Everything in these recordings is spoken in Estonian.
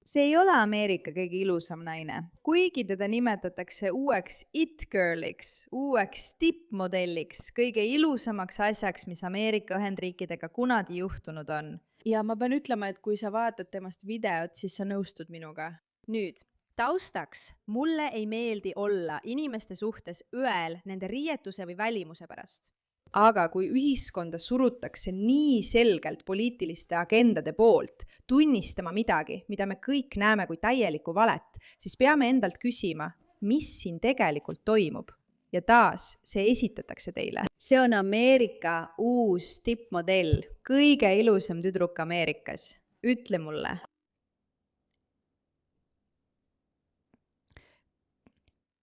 See ei ole Ameerika kõige ilusam naine, kuigi teda nimetatakse uueks it-girliks, uueks tippmodelliks, kõige ilusamaks asjaks, mis Ameerika Ühendriikidega kunagi juhtunud on. Ja ma pean ütlema, et kui sa vaatad temast videot, siis sa nõustud minuga. Nüüd, taustaks, mulle ei meeldi olla inimeste suhtes õel nende riietuse või välimuse pärast. Aga kui ühiskonda surutakse nii selgelt poliitiliste agendade poolt tunnistama midagi, mida me kõik näeme kui täielikku valet, siis peame endalt küsima, mis siin tegelikult toimub. Ja taas, see esitatakse teile. See on Ameerika uus tippmodell, kõige ilusam tüdruk Ameerikas. Ütle mulle.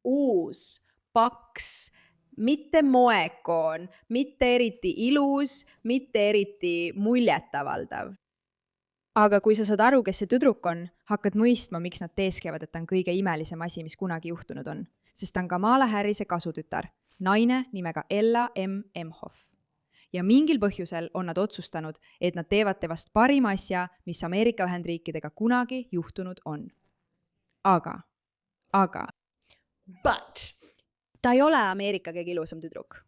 Uus, paks, mitte moekoon, mitte eriti ilus, mitte eriti muljetavaldav. Aga kui sa saad aru, kes see tüdruk on, hakkad mõistma, miks nad teeskevad, et ta on kõige imelisem asi, mis kunagi juhtunud on. Sest ta on Kamala Harrise kasutütar, naine nimega Ella M. Emhoff. Ja mingil põhjusel on nad otsustanud, et nad teevad tevast parima asja, mis Ameerika Ühendriikidega kunagi juhtunud on. Aga. But ta ei ole Ameerika kõige ilusam tüdruk.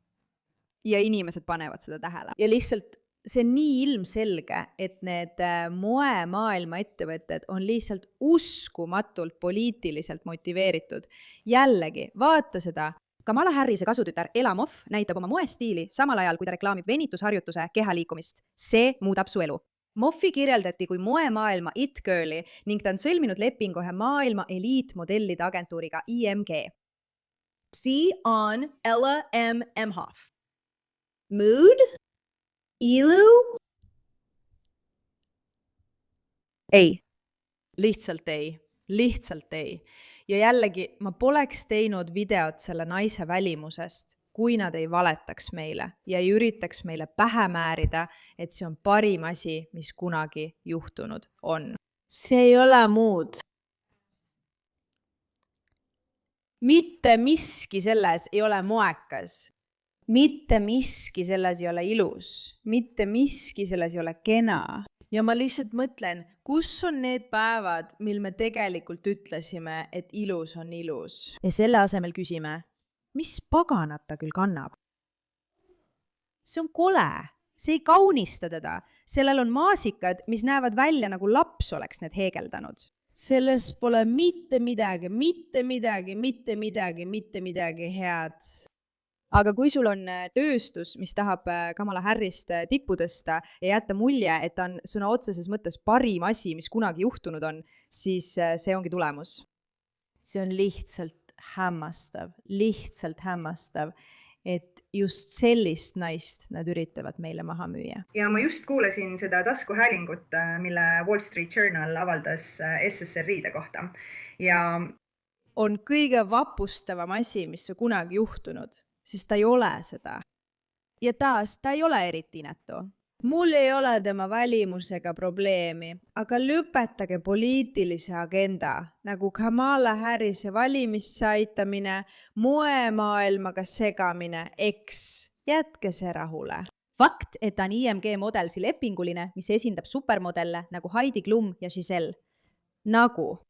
Ja inimesed panevad seda tähele. Ja lihtsalt see on nii ilmselge, et need moemaailma ettevõtted on lihtsalt uskumatult poliitiliselt motiveeritud. Jällegi, vaata seda. Kamala Harrise kasutütar Ella Moff näitab oma moestiili samal ajal, kui ta reklaamib venitusharjutuse kehaliikumist. See muudab su elu. Moffi kirjeldati kui moemaailma it-girli ning ta on sõlminud lepingu ühe maailma eliitmodellide agentuuriga IMG. See on Ella M. Emhoff. Mood? Ilu? Ei. Lihtsalt ei. Ja jällegi, ma poleks teinud videot selle naise välimusest, kui nad ei valetaks meile ja ei üritaks meile pähe määrida, et see on parim asi, mis kunagi juhtunud on. See ei ole muud. Mitte miski selles ei ole moekas. Mitte miski selles ei ole ilus. Mitte miski selles ei ole kena. Ja ma lihtsalt mõtlen, kus on need päevad, mil me tegelikult ütlesime, et ilus on ilus. Ja selle asemel küsime, mis paganat ta küll kannab? See on kole. See ei kaunista teda. Sellel on maasikad, mis näevad välja nagu laps oleks need heegeldanud. Selles pole mitte midagi head. Aga kui sul on tööstus, mis tahab Kamala Harrist tippu tõsta ja jätta mulje, et ta on sõna otseses mõttes parim asi, mis kunagi juhtunud on, siis see ongi tulemus. See on lihtsalt hämmastav, et just sellist naist nad üritavad meile maha müüa. Ja ma just kuulasin seda taskuhäälingut, mille Wall Street Journal avaldas SSRI-de kohta. Ja on kõige vapustavam asi, mis on kunagi juhtunud. Siis ta ei ole seda. Ja taas, ta ei ole eriti inetu. Mul ei ole tema välimusega probleemi, aga lõpetage poliitilise agenda, nagu Kamala Harrise valimisse aitamine, moemaailmaga segamine, jätke see rahule. Fakt, et ta on IMG modelsi lepinguline, mis esindab supermodelle nagu Heidi Klum ja Giselle. Nagu.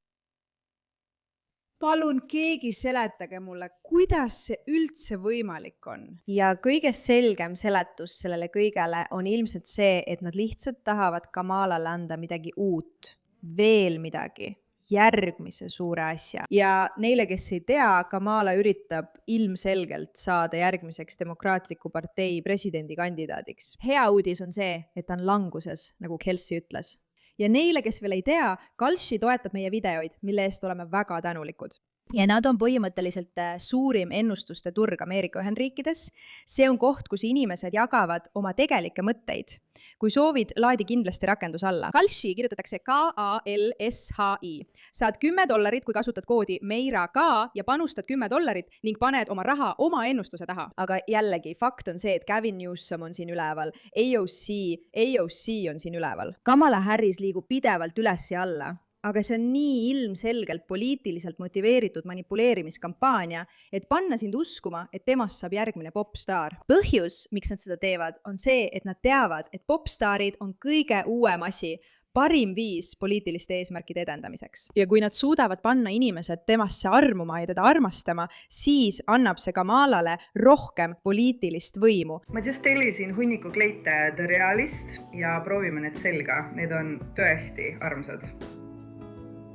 Palun keegi seletage mulle, kuidas see üldse võimalik on. Ja kõige selgem seletus sellele kõigele on ilmselt see, et nad lihtsalt tahavad Kamalale anda midagi uut, veel midagi, järgmise suure asja. Ja neile, kes ei tea, Kamala üritab ilmselgelt saada järgmiseks demokraatliku partei presidendikandidaadiks. Hea uudis on see, et ta on languses, nagu Kelsey ütles. Ja neile, kes veel ei tea, Kalshi toetab meie videoid, mille eest oleme väga tänulikud. Ja nad on põhimõtteliselt suurim ennustuste turg Ameerika Ühendriikides. See on koht, kus inimesed jagavad oma tegelikke mõtteid. Kui soovid, laadi kindlasti rakendus alla. Kalshi kirjutatakse K-A-L-S-H-I. Saad $10, kui kasutad koodi MEIRAK ja panustad $10 ning paned oma raha oma ennustuse taha. Aga jällegi, fakt on see, et Gavin Newsom on siin üleval, AOC on siin üleval. Kamala Harris liigub pidevalt üles ja alla. Aga see on nii ilmselgelt poliitiliselt motiveeritud manipuleerimiskampaania, et panna sind uskuma, et temast saab järgmine popstaar. Põhjus, miks nad seda teevad, on see, et nad teavad, et popstaarid on kõige uuem asi. parim viis poliitiliste eesmärkide edendamiseks. Ja kui nad suudavad panna inimesed temasse armuma ja teda armastama, siis annab see Kamalale rohkem poliitilist võimu. Ma just tellisin hunniku kleite The Realist ja proovime need selga. Need on tõesti armsad.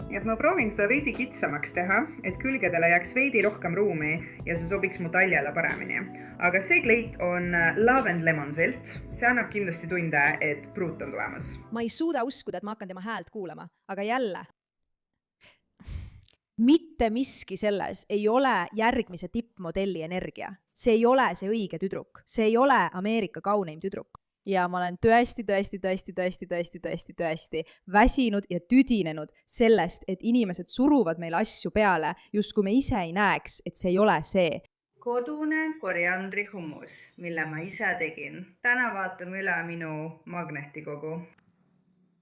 Nii et ma proovin seda veidi kitsamaks teha, et külgedele jääks veidi rohkem ruumi ja see sobiks mu taljale paremini. Aga see kleit on Love and Lemon Silt. See annab kindlasti tunde, et pruut on tulemas. Ma ei suuda uskuda, et ma hakkan tema häält kuulama, aga jälle. Mitte miski selles ei ole järgmise tippmodelli energia. See ei ole see õige tüdruk. See ei ole Ameerika kauneim tüdruk. Ja ma olen tõesti väsinud ja tüdinenud sellest, et inimesed suruvad meile asju peale, just kui me ise ei näeks, et see ei ole see. Kodune koriandri hummus, mille ma ise tegin. Täna vaatame üle minu magnetikogu.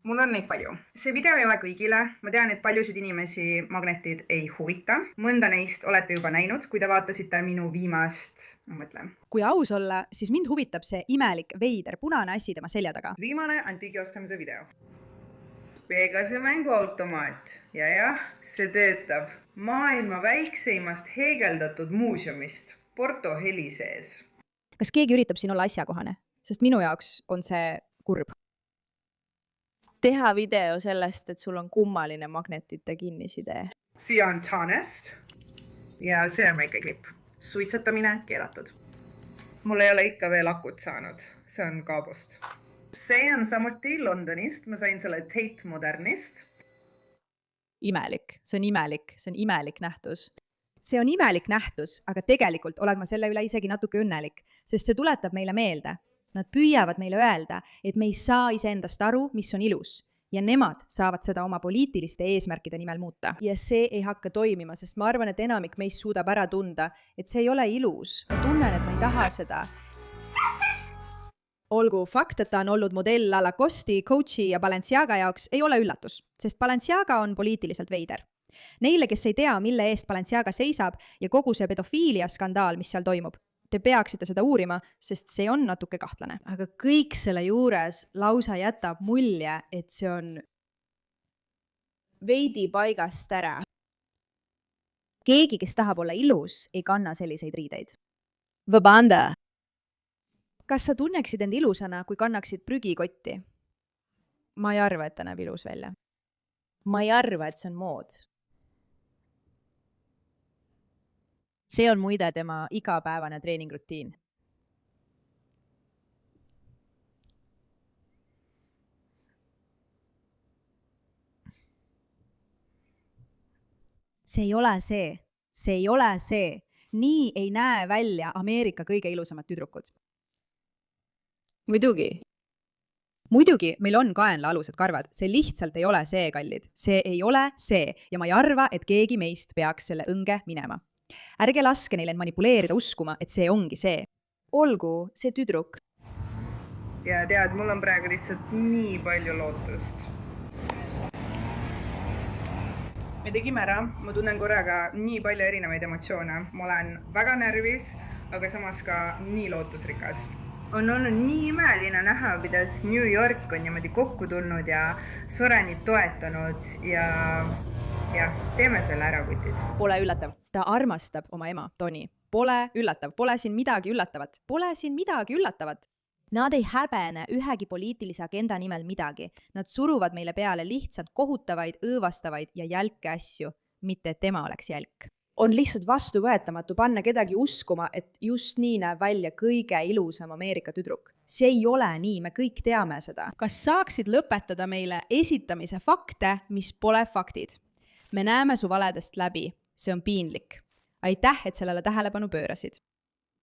Mul on neid palju. See video ei ole kõigile. Ma tean, et paljusid inimesi magnetid ei huvita. Mõnda neist olete juba näinud, kui te vaatasite minu viimast, ma mõtlen. Kui aus olla, siis mind huvitab see imelik veider punane asi tema selja taga. Viimane antiigiostamise video. Pegase mänguautomaat. Ja, see töötab. Maailma väikseimast heegeldatud muuseumist Porto Heli sees. Kas keegi üritab siin olla asjakohane? Sest minu jaoks on see kurb. Teha video sellest, et sul on kummaline magnetite kinnisidee. Siia on Tanest ja see on väike klipp. Suitsetamine keelatud. Mul ei ole ikka veel akut saanud. See on Kaabost. See on samuti Londonist. Ma sain selle Tate Modernist. Imelik. See on imelik nähtus. See on imelik nähtus, aga tegelikult olen ma selle üle isegi natuke õnnelik, sest see tuletab meile meelde. Nad püüavad meile öelda, et me ei saa iseendast aru, mis on ilus. Ja nemad saavad seda oma poliitiliste eesmärkide nimel muuta. Ja see ei hakka toimima, sest ma arvan, et enamik meist suudab ära tunda, et see ei ole ilus. Ma tunnen, et ma ei taha seda. Olgu fakt, et ta on olnud modell a la Costi, Coachi ja Balenciaga jaoks, ei ole üllatus, sest Balenciaga on poliitiliselt veider. Neile, kes ei tea, mille eest Balenciaga seisab ja kogu see pedofiilia skandaal, mis seal toimub, te peaksite seda uurima, sest see on natuke kahtlane. Aga kõik selle juures lausa jätab mulje, et see on veidi paigast ära. Keegi, kes tahab olla ilus, ei kanna selliseid riideid. Vabanda! Kas sa tunneksid end ilusana, kui kannaksid prügikotti? Ma ei arva, et ta näeb ilus välja. Ma ei arva, et see on mood. See on muide tema igapäevane treeningrutiin. See ei ole see. See ei ole see. Nii ei näe välja Ameerika kõige ilusamad tüdrukud. Muidugi, meil on kaenla-alused karvad. See lihtsalt ei ole see, kallid. See ei ole see. Ja ma ei arva, et keegi meist peaks selle õnge minema. Ärge laske neile manipuleerida uskuma, et see ongi see. Olgu see tüdruk. Ja tead, mul on praegu lihtsalt nii palju lootust. Me tegime ära, ma tunnen korraga nii palju erinevaid emotsioone. Ma olen väga närvis, aga samas ka nii lootusrikas. On olnud nii imeline näha, kuidas New York on niimoodi kokku tulnud ja Sorenit toetanud ja teeme selle ära, kutid. Pole üllatav. Ta armastab oma ema, Toni. Pole üllatav. Pole siin midagi üllatavat. Nad ei häbene ühegi poliitilise agenda nimel midagi. Nad suruvad meile peale lihtsalt kohutavaid, õõvastavaid ja jälke asju, mitte et tema oleks jälk. On lihtsalt vastuvõetamatu panna kedagi uskuma, et just nii näeb välja kõige ilusam Ameerika tüdruk. See ei ole nii, me kõik teame seda. Kas saaksid lõpetada meile esitamise fakte, mis pole faktid? Me näeme su valedest läbi. See on piinlik. Aitäh, et sellele tähelepanu pöörasid.